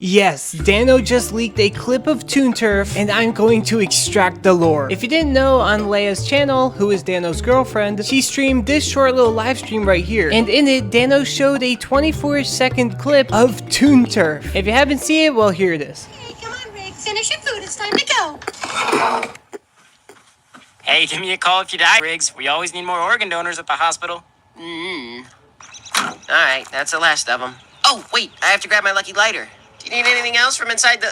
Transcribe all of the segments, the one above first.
Yes, Danno just leaked a clip of Toon Turf, and I'm going to extract the lore. If you didn't know, on Leia's channel, who is Danno's girlfriend, she streamed this short little live stream right here. And in it, Danno showed a 24-second clip of Toon Turf. If you haven't seen it, well, here it is. Hey, come on, Rick. Finish your food. It's time to go. Hey, give me a call if you die, Riggs. We always need more organ donors at the hospital. Alright, that's the last of them. Oh, wait, I have to grab my lucky lighter. Do you need anything else from inside the...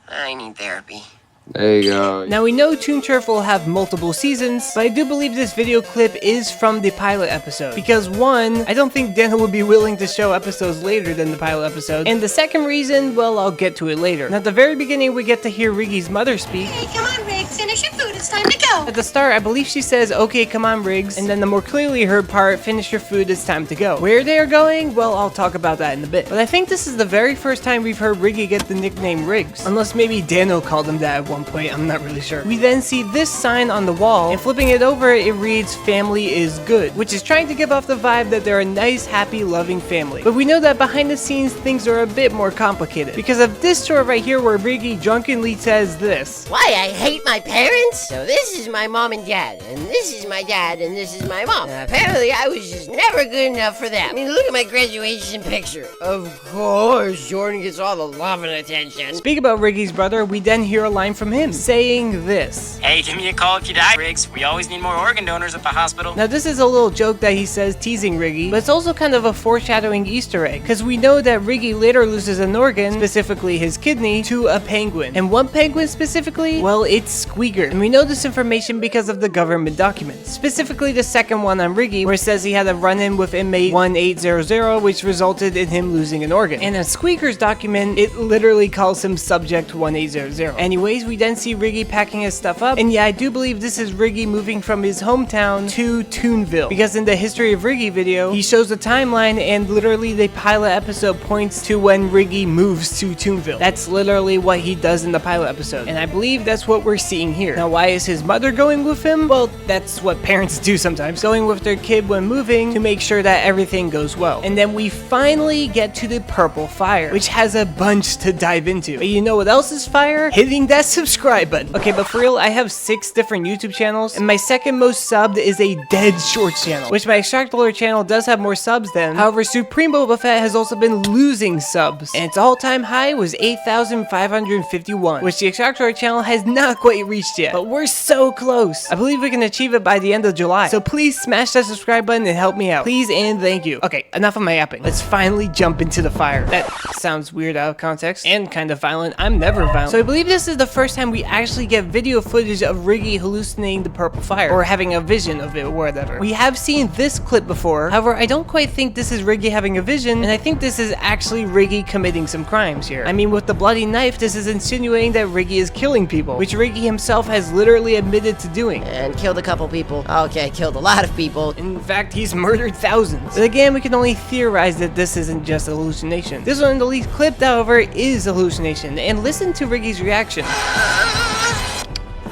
I need therapy. There you go. Now we know Toon Turf will have multiple seasons, but I do believe this video clip is from the pilot episode. Because one, I don't think Danno would be willing to show episodes later than the pilot episode. And the second reason, well, I'll get to it later. Now at the very beginning, we get to hear Riggy's mother speak. Hey, come on, Rick. Finish your food. It's time to go. At the start, I believe she says, okay, come on, Riggs. And then the more clearly heard part, finish your food, it's time to go. Where they are going, well, I'll talk about that in a bit. But I think this is the very first time we've heard Riggy get the nickname Riggs. Unless maybe Danno called him that at one point, I'm not really sure. We then see this sign on the wall, and flipping it over, it reads, family is good, which is trying to give off the vibe that they're a nice, happy, loving family. But we know that behind the scenes, things are a bit more complicated. Because of this short right here where Riggy drunkenly says this. Why, I hate my parents? So this is my mom and dad, and this is my dad, and this is my mom. And apparently I was just never good enough for them. I mean, look at my graduation picture. Of course, Jordan gets all the love and attention. Speak about Riggy's brother, we then hear a line from him, saying this. Hey, give me a call if you die, Riggs. We always need more organ donors at the hospital. Now this is a little joke that he says teasing Riggy, but it's also kind of a foreshadowing Easter egg, because we know that Riggy later loses an organ, specifically his kidney, to a penguin. And one penguin specifically? Well, it's Squeaker. And we know this information because of the government documents, specifically the second one on Riggy, where it says he had a run-in with inmate 1800, which resulted in him losing an organ. And on Squeaker's document, it literally calls him subject 1800. Anyways, we then see Riggy packing his stuff up, and yeah, I do believe this is Riggy moving from his hometown to Toonville, because in the History of Riggy video, he shows a timeline, and literally the pilot episode points to when Riggy moves to Toonville. That's literally what he does in the pilot episode, and I believe that's what we're seeing here. Now, why is his mother going with him? Well, that's what parents do sometimes, going with their kid when moving to make sure that everything goes well. And then we finally get to the purple fire, which has a bunch to dive into. But you know what else is fire? Hitting that subscribe button. Okay, but for real, I have 6 different YouTube channels, and my second most subbed is a Dead Shorts channel, which my Extract Lore channel does have more subs than. However, Supreme Boba Fett has also been losing subs, and its all-time high was 8,551, which the Extract Lore channel has not quite reached yet, but we're so close. I believe we can achieve it by the end of July, so please smash that subscribe button and help me out. Please and thank you. Okay, enough of my yapping. Let's finally jump into the fire. That sounds weird out of context, and kind of violent. I'm never violent. So I believe this is the first time we actually get video footage of Riggy hallucinating the purple fire, or having a vision of it, or whatever. We have seen this clip before, however, I don't quite think this is Riggy having a vision, and I think this is actually Riggy committing some crimes here. I mean, with the bloody knife, this is insinuating that Riggy is killing people, which Riggy himself has literally admitted to doing. And killed a couple people. Okay, killed a lot of people. In fact, he's murdered thousands. But again, we can only theorize that this isn't just a hallucination. This one in the leaked clip, however, is a hallucination, and listen to Riggy's reaction.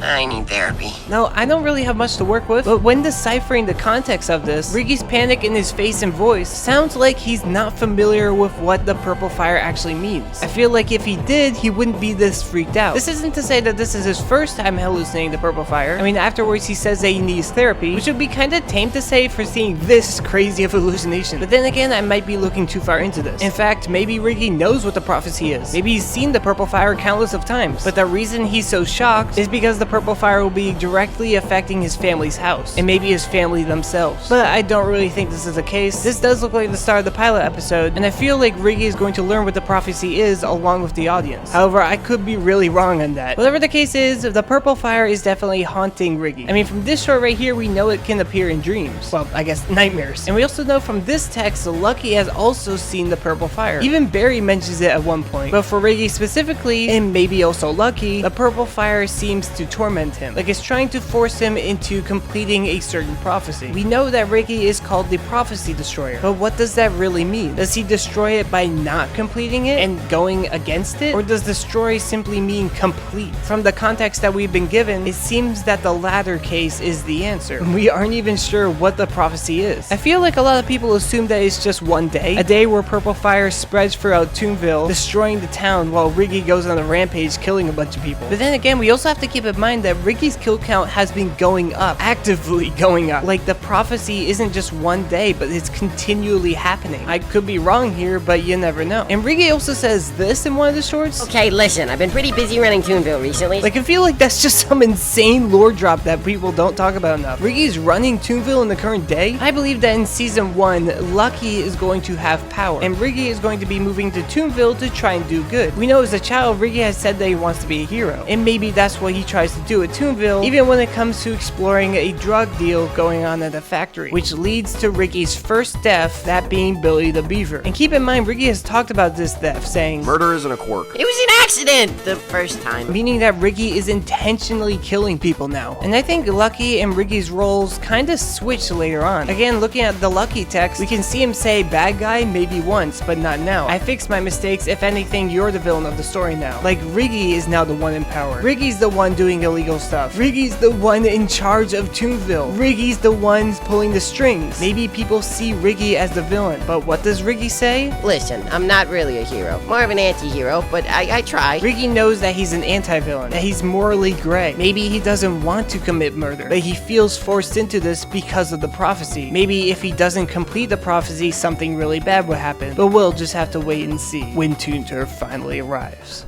I need therapy. Now, I don't really have much to work with, but when deciphering the context of this, Riggy's panic in his face and voice sounds like he's not familiar with what the purple fire actually means. I feel like if he did, he wouldn't be this freaked out. This isn't to say that this is his first time hallucinating the purple fire. I mean, afterwards he says that he needs therapy, which would be kinda tame to say for seeing this crazy of hallucination. But then again, I might be looking too far into this. In fact, maybe Riggy knows what the prophecy is. Maybe he's seen the purple fire countless of times, but the reason he's so shocked is because the purple fire will be directly affecting his family's house, and maybe his family themselves. But I don't really think this is the case. This does look like the start of the pilot episode, and I feel like Riggy is going to learn what the prophecy is along with the audience. However, I could be really wrong on that. Whatever the case is, the purple fire is definitely haunting Riggy. I mean, from this short right here, we know it can appear in dreams. Well, I guess nightmares. And we also know from this text, Lucky has also seen the purple fire. Even Barry mentions it at one point. But for Riggy specifically, and maybe also Lucky, the purple fire seems to torment torment him, like it's trying to force him into completing a certain prophecy. We know that Riggy is called the Prophecy Destroyer, but what does that really mean? Does he destroy it by not completing it and going against it? Or does destroy simply mean complete? From the context that we've been given, it seems that the latter case is the answer. We aren't even sure what the prophecy is. I feel like a lot of people assume that it's just one day, a day where purple fire spreads throughout Toonville, destroying the town while Riggy goes on a rampage killing a bunch of people. But then again, we also have to keep in mind that Riggy's kill count has been going up, actively going up. Like the prophecy isn't just one day, but it's continually happening. I could be wrong here, but you never know. And Riggy also says this in one of the shorts. Okay, listen, I've been pretty busy running Toonville recently. Like, I feel like that's just some insane lore drop that people don't talk about enough. Riggy's running Toonville in the current day? I believe that in Season 1, Lucky is going to have power, and Riggy is going to be moving to Toonville to try and do good. We know as a child, Riggy has said that he wants to be a hero, and maybe that's what he tries to do at Toonville, even when it comes to exploring a drug deal going on at a factory, which leads to Riggy's first death, that being Billy the Beaver. And keep in mind, Riggy has talked about this death, saying, "Murder isn't a quirk." It was an accident the first time. Meaning that Riggy is intentionally killing people now. And I think Lucky and Riggy's roles kinda switch later on. Again, looking at the Lucky text, we can see him say bad guy maybe once, but not now. I fixed my mistakes. If anything, you're the villain of the story now. Like, Riggy is now the one in power. Riggy's the one doing illegal stuff. Riggy's the one in charge of Toonville. Riggy's the one pulling the strings. Maybe people see Riggy as the villain, but what does Riggy say? Listen, I'm not really a hero. More of an anti-hero, but I try. Riggy knows that he's an anti-villain, that he's morally gray. Maybe he doesn't want to commit murder, but he feels forced into this because of the prophecy. Maybe if he doesn't complete the prophecy, something really bad will happen. But we'll just have to wait and see when Toon Turf finally arrives.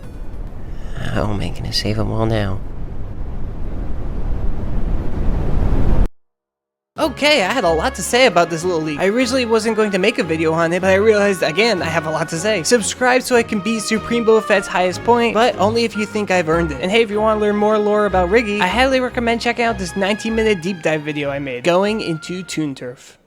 How am I gonna save them all now? Okay, I had a lot to say about this little league. I originally wasn't going to make a video on it, but I realized, again, I have a lot to say. Subscribe so I can beat Supreme Boba Fett's highest point, but only if you think I've earned it. And hey, if you want to learn more lore about Riggy, I highly recommend checking out this 19-minute deep dive video I made, going into Toon Turf.